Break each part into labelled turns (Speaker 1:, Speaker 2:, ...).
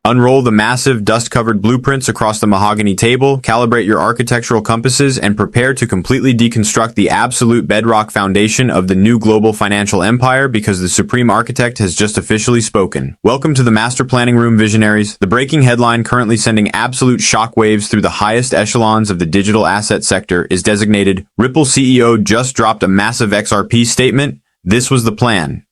Speaker 1: Unroll the massive, dust-covered blueprints across the mahogany table, calibrate your architectural compasses, and prepare to completely deconstruct the absolute bedrock foundation of the new global financial empire, because the supreme architect has just officially spoken. Welcome to the Master Planning Room, visionaries. The breaking headline currently sending absolute shockwaves through the highest echelons of the digital asset sector is designated Ripple CEO just dropped a massive XRP statement. This was the plan.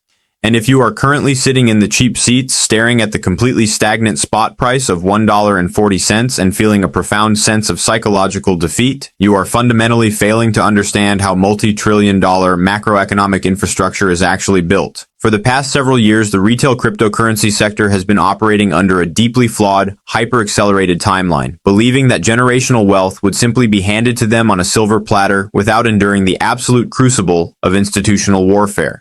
Speaker 1: And if you are currently sitting in the cheap seats staring at the completely stagnant spot price of $1.40 and feeling a profound sense of psychological defeat, you are fundamentally failing to understand how multi-trillion-dollar macroeconomic infrastructure is actually built. For the past several years, the retail cryptocurrency sector has been operating under a deeply flawed, hyper-accelerated timeline, believing that generational wealth would simply be handed to them on a silver platter without enduring the absolute crucible of institutional warfare.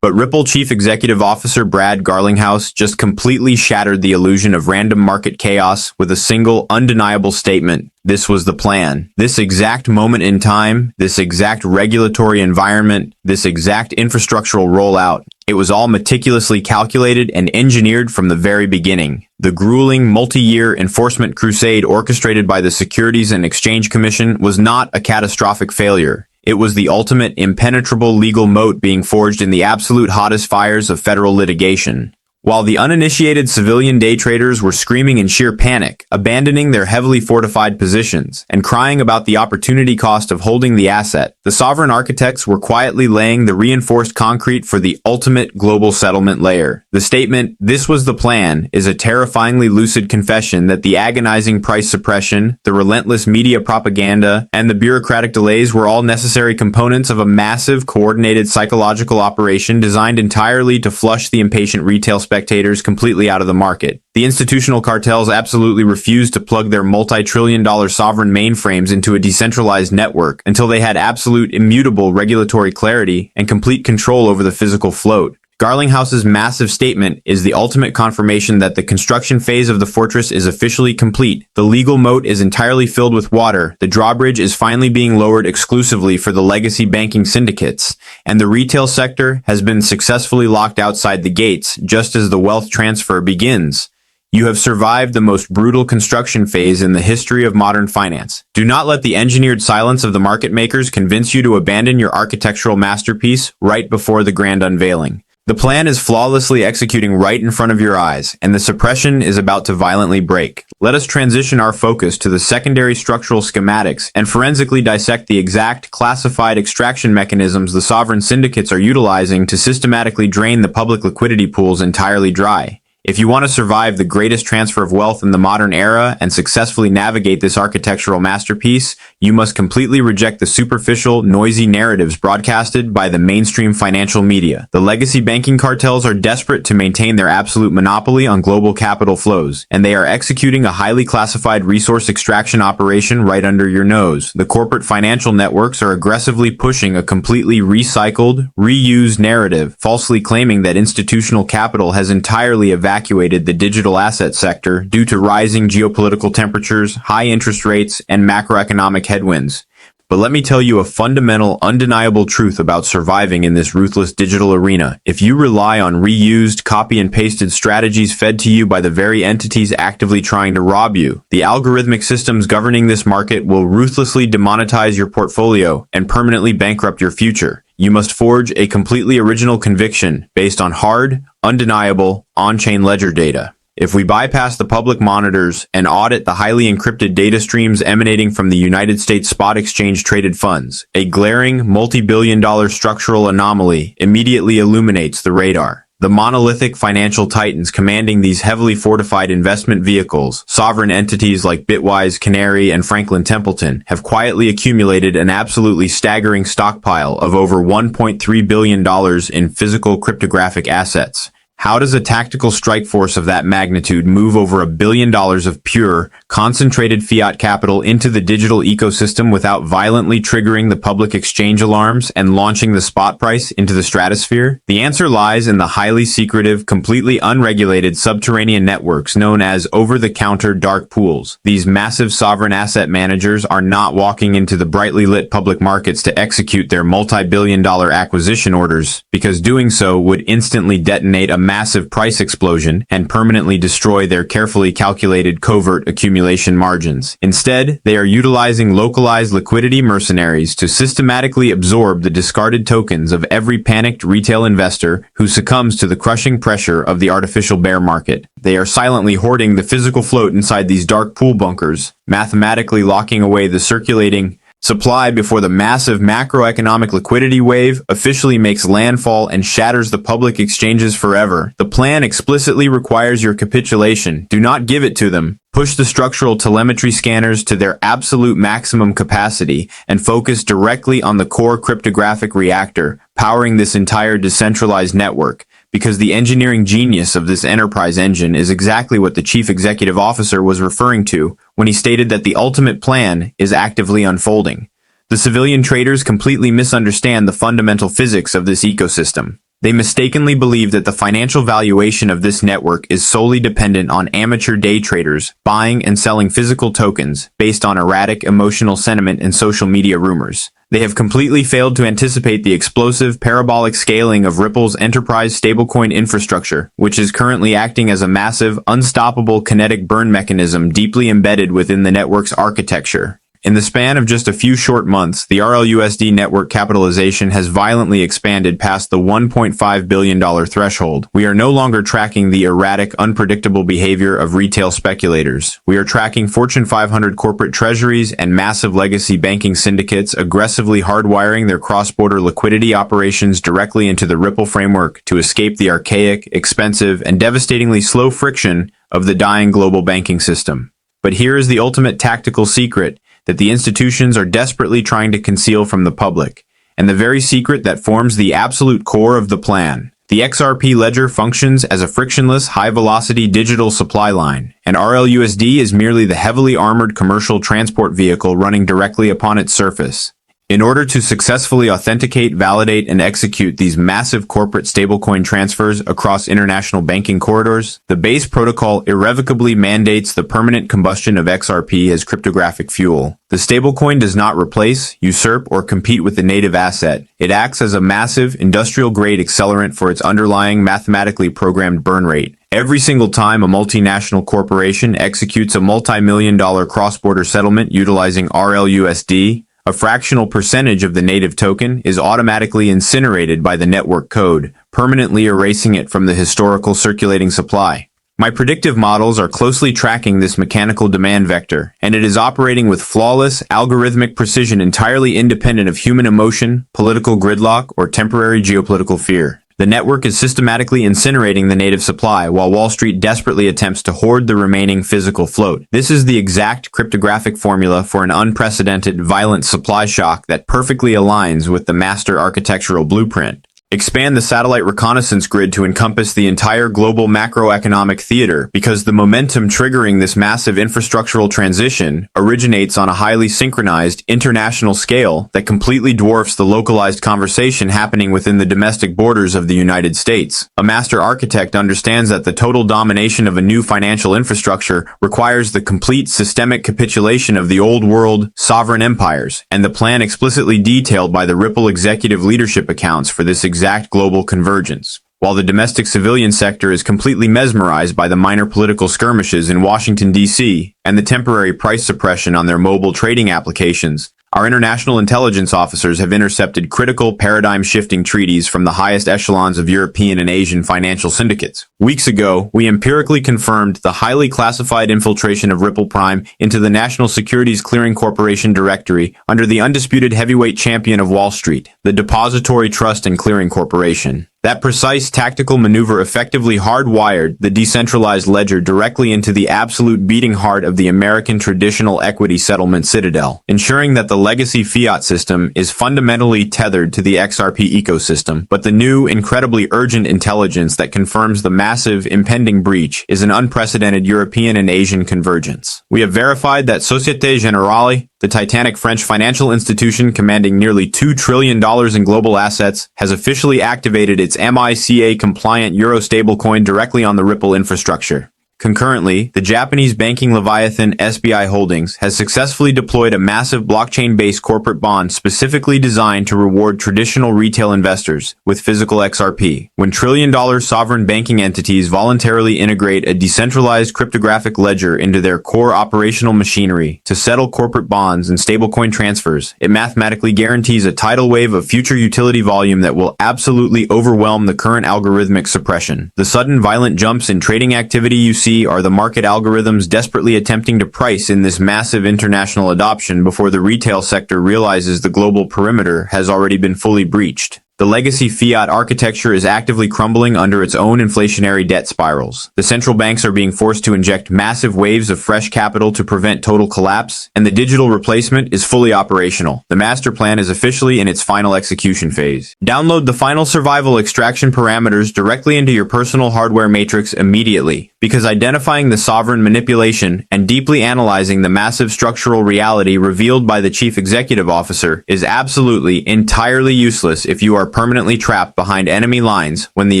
Speaker 1: But Ripple Chief Executive Officer Brad Garlinghouse just completely shattered the illusion of random market chaos with a single, undeniable statement. This was the plan. This exact moment in time, this exact regulatory environment, this exact infrastructural rollout. It was all meticulously calculated and engineered from the very beginning. The grueling, multi-year enforcement crusade orchestrated by the Securities and Exchange Commission was not a catastrophic failure. It was the ultimate impenetrable legal moat being forged in the absolute hottest fires of federal litigation. While the uninitiated civilian day traders were screaming in sheer panic, abandoning their heavily fortified positions, and crying about the opportunity cost of holding the asset, the sovereign architects were quietly laying the reinforced concrete for the ultimate global settlement layer. The statement, "This was the plan," is a terrifyingly lucid confession that the agonizing price suppression, the relentless media propaganda, and the bureaucratic delays were all necessary components of a massive, coordinated psychological operation designed entirely to flush the impatient retail spectators completely out of the market. The institutional cartels absolutely refused to plug their multi-trillion-dollar sovereign mainframes into a decentralized network until they had absolute immutable regulatory clarity and complete control over the physical float. Garlinghouse's massive statement is the ultimate confirmation that the construction phase of the fortress is officially complete. The legal moat is entirely filled with water, the drawbridge is finally being lowered exclusively for the legacy banking syndicates, and the retail sector has been successfully locked outside the gates just as the wealth transfer begins. You have survived the most brutal construction phase in the history of modern finance. Do not let the engineered silence of the market makers convince you to abandon your architectural masterpiece right before the grand unveiling. The plan is flawlessly executing right in front of your eyes, and the suppression is about to violently break. Let us transition our focus to the secondary structural schematics and forensically dissect the exact classified extraction mechanisms the sovereign syndicates are utilizing to systematically drain the public liquidity pools entirely dry. If you want to survive the greatest transfer of wealth in the modern era and successfully navigate this architectural masterpiece, you must completely reject the superficial, noisy narratives broadcasted by the mainstream financial media. The legacy banking cartels are desperate to maintain their absolute monopoly on global capital flows, and they are executing a highly classified resource extraction operation right under your nose. The corporate financial networks are aggressively pushing a completely recycled, reused narrative, falsely claiming that institutional capital has entirely evacuated the digital asset sector due to rising geopolitical temperatures, high interest rates, and macroeconomic headwinds. But let me tell you a fundamental, undeniable truth about surviving in this ruthless digital arena. If you rely on reused, copy and pasted strategies fed to you by the very entities actively trying to rob you, the algorithmic systems governing this market will ruthlessly demonetize your portfolio and permanently bankrupt your future. You must forge a completely original conviction based on hard, undeniable, on-chain ledger data. If we bypass the public monitors and audit the highly encrypted data streams emanating from the United States Spot Exchange traded funds, a glaring, multi-billion-dollar structural anomaly immediately illuminates the radar. The monolithic financial titans commanding these heavily fortified investment vehicles, sovereign entities like Bitwise, Canary, and Franklin Templeton, have quietly accumulated an absolutely staggering stockpile of over $1.3 billion in physical cryptographic assets. How does a tactical strike force of that magnitude move over $1 billion of pure, concentrated fiat capital into the digital ecosystem without violently triggering the public exchange alarms and launching the spot price into the stratosphere? The answer lies in the highly secretive, completely unregulated subterranean networks known as over-the-counter dark pools. These massive sovereign asset managers are not walking into the brightly lit public markets to execute their multi-billion-dollar acquisition orders, because doing so would instantly detonate a massive price explosion and permanently destroy their carefully calculated covert accumulation margins. Instead, they are utilizing localized liquidity mercenaries to systematically absorb the discarded tokens of every panicked retail investor who succumbs to the crushing pressure of the artificial bear market. They are silently hoarding the physical float inside these dark pool bunkers, mathematically locking away the circulating supply before the massive macroeconomic liquidity wave officially makes landfall and shatters the public exchanges forever. The plan explicitly requires your capitulation. Do not give it to them. Push the structural telemetry scanners to their absolute maximum capacity and focus directly on the core cryptographic reactor powering this entire decentralized network, because the engineering genius of this enterprise engine is exactly what the chief executive officer was referring to when he stated that the ultimate plan is actively unfolding. The civilian traders completely misunderstand the fundamental physics of this ecosystem. They mistakenly believe that the financial valuation of this network is solely dependent on amateur day traders buying and selling physical tokens based on erratic emotional sentiment and social media rumors. They have completely failed to anticipate the explosive, parabolic scaling of Ripple's enterprise stablecoin infrastructure, which is currently acting as a massive, unstoppable kinetic burn mechanism deeply embedded within the network's architecture. In the span of just a few short months, the RLUSD network capitalization has violently expanded past the $1.5 billion threshold. We are no longer tracking the erratic, unpredictable behavior of retail speculators. We are tracking Fortune 500 corporate treasuries and massive legacy banking syndicates aggressively hardwiring their cross-border liquidity operations directly into the Ripple framework to escape the archaic, expensive, and devastatingly slow friction of the dying global banking system. But here is the ultimate tactical secret that the institutions are desperately trying to conceal from the public, and the very secret that forms the absolute core of the plan. The XRP ledger functions as a frictionless, high-velocity digital supply line, and RLUSD is merely the heavily armored commercial transport vehicle running directly upon its surface. In order to successfully authenticate, validate, and execute these massive corporate stablecoin transfers across international banking corridors, the base protocol irrevocably mandates the permanent combustion of XRP as cryptographic fuel. The stablecoin does not replace, usurp, or compete with the native asset. It acts as a massive, industrial-grade accelerant for its underlying mathematically programmed burn rate. Every single time a multinational corporation executes a multi-million-dollar cross-border settlement utilizing RLUSD, a fractional percentage of the native token is automatically incinerated by the network code, permanently erasing it from the historical circulating supply. My predictive models are closely tracking this mechanical demand vector, and it is operating with flawless, algorithmic precision entirely independent of human emotion, political gridlock, or temporary geopolitical fear. The network is systematically incinerating the native supply, while Wall Street desperately attempts to hoard the remaining physical float. This is the exact cryptographic formula for an unprecedented, violent supply shock that perfectly aligns with the master architectural blueprint. Expand the satellite reconnaissance grid to encompass the entire global macroeconomic theater, because the momentum triggering this massive infrastructural transition originates on a highly synchronized international scale that completely dwarfs the localized conversation happening within the domestic borders of the United States. A master architect understands that the total domination of a new financial infrastructure requires the complete systemic capitulation of the old world sovereign empires, and the plan explicitly detailed by the Ripple executive leadership accounts for this exact global convergence. While the domestic civilian sector is completely mesmerized by the minor political skirmishes in Washington, D.C., and the temporary price suppression on their mobile trading applications, our international intelligence officers have intercepted critical paradigm-shifting treaties from the highest echelons of European and Asian financial syndicates. Weeks ago, we empirically confirmed the highly classified infiltration of Ripple Prime into the National Securities Clearing Corporation directory under the undisputed heavyweight champion of Wall Street, the Depository Trust and Clearing Corporation. That precise tactical maneuver effectively hardwired the decentralized ledger directly into the absolute beating heart of the American traditional equity settlement citadel, ensuring that the legacy fiat system is fundamentally tethered to the XRP ecosystem. But the new, incredibly urgent intelligence that confirms the massive, impending breach is an unprecedented European and Asian convergence. We have verified that Société Générale, the titanic French financial institution commanding nearly $2 trillion in global assets, has officially activated its MiCA-compliant Euro stablecoin directly on the Ripple infrastructure. Concurrently, the Japanese banking leviathan SBI Holdings has successfully deployed a massive blockchain-based corporate bond specifically designed to reward traditional retail investors with physical XRP. When trillion-dollar sovereign banking entities voluntarily integrate a decentralized cryptographic ledger into their core operational machinery to settle corporate bonds and stablecoin transfers, it mathematically guarantees a tidal wave of future utility volume that will absolutely overwhelm the current algorithmic suppression. The sudden violent jumps in trading activity you see are the market algorithms desperately attempting to price in this massive international adoption before the retail sector realizes the global perimeter has already been fully breached. The legacy fiat architecture is actively crumbling under its own inflationary debt spirals. The central banks are being forced to inject massive waves of fresh capital to prevent total collapse, and the digital replacement is fully operational. The master plan is officially in its final execution phase. Download the final survival extraction parameters directly into your personal hardware matrix immediately, because identifying the sovereign manipulation and deeply analyzing the massive structural reality revealed by the chief executive officer is absolutely entirely useless if you are permanently trapped behind enemy lines when the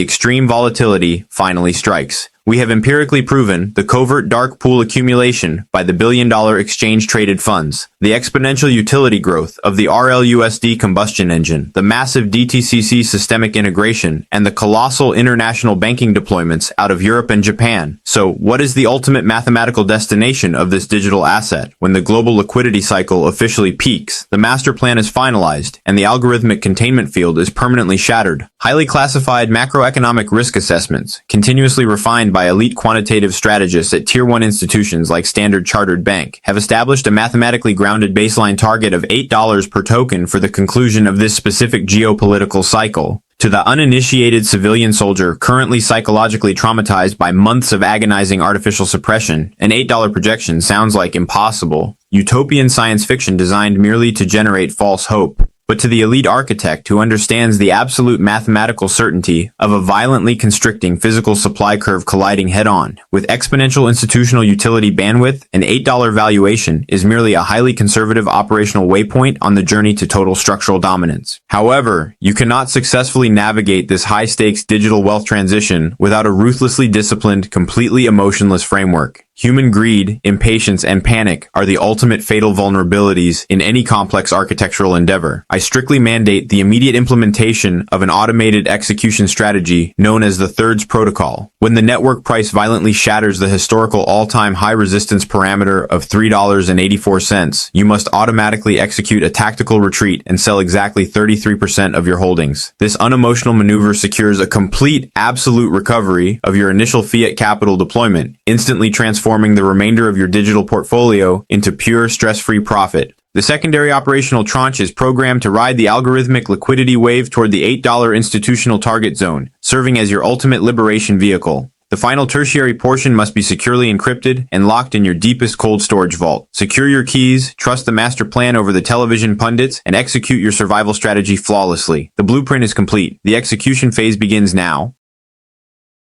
Speaker 1: extreme volatility finally strikes. We have empirically proven the covert dark pool accumulation by the billion-dollar exchange-traded funds, the exponential utility growth of the RLUSD combustion engine, the massive DTCC systemic integration, and the colossal international banking deployments out of Europe and Japan. So, what is the ultimate mathematical destination of this digital asset? When the global liquidity cycle officially peaks, the master plan is finalized, and the algorithmic containment field is permanently shattered. Highly classified macroeconomic risk assessments, continuously refined by elite quantitative strategists at Tier 1 institutions like Standard Chartered Bank, have established a mathematically grounded baseline target of $8 per token for the conclusion of this specific geopolitical cycle. To the uninitiated civilian soldier currently psychologically traumatized by months of agonizing artificial suppression, an $8 projection sounds like impossible, utopian science fiction designed merely to generate false hope. But to the elite architect who understands the absolute mathematical certainty of a violently constricting physical supply curve colliding head-on with exponential institutional utility bandwidth, an $8 valuation is merely a highly conservative operational waypoint on the journey to total structural dominance. However, you cannot successfully navigate this high-stakes digital wealth transition without a ruthlessly disciplined, completely emotionless framework. Human greed, impatience, and panic are the ultimate fatal vulnerabilities in any complex architectural endeavor. I strictly mandate the immediate implementation of an automated execution strategy known as the Thirds Protocol. When the network price violently shatters the historical all-time high resistance parameter of $3.84, you must automatically execute a tactical retreat and sell exactly 33% of your holdings. This unemotional maneuver secures a complete, absolute recovery of your initial fiat capital deployment, instantly transforming the remainder of your digital portfolio into pure stress-free profit. The secondary operational tranche is programmed to ride the algorithmic liquidity wave toward the $8 institutional target zone, serving as your ultimate liberation vehicle. The final tertiary portion must be securely encrypted and locked in your deepest cold storage vault. Secure your keys, trust the master plan over the television pundits, and execute your survival strategy flawlessly. The blueprint is complete. The execution phase begins now.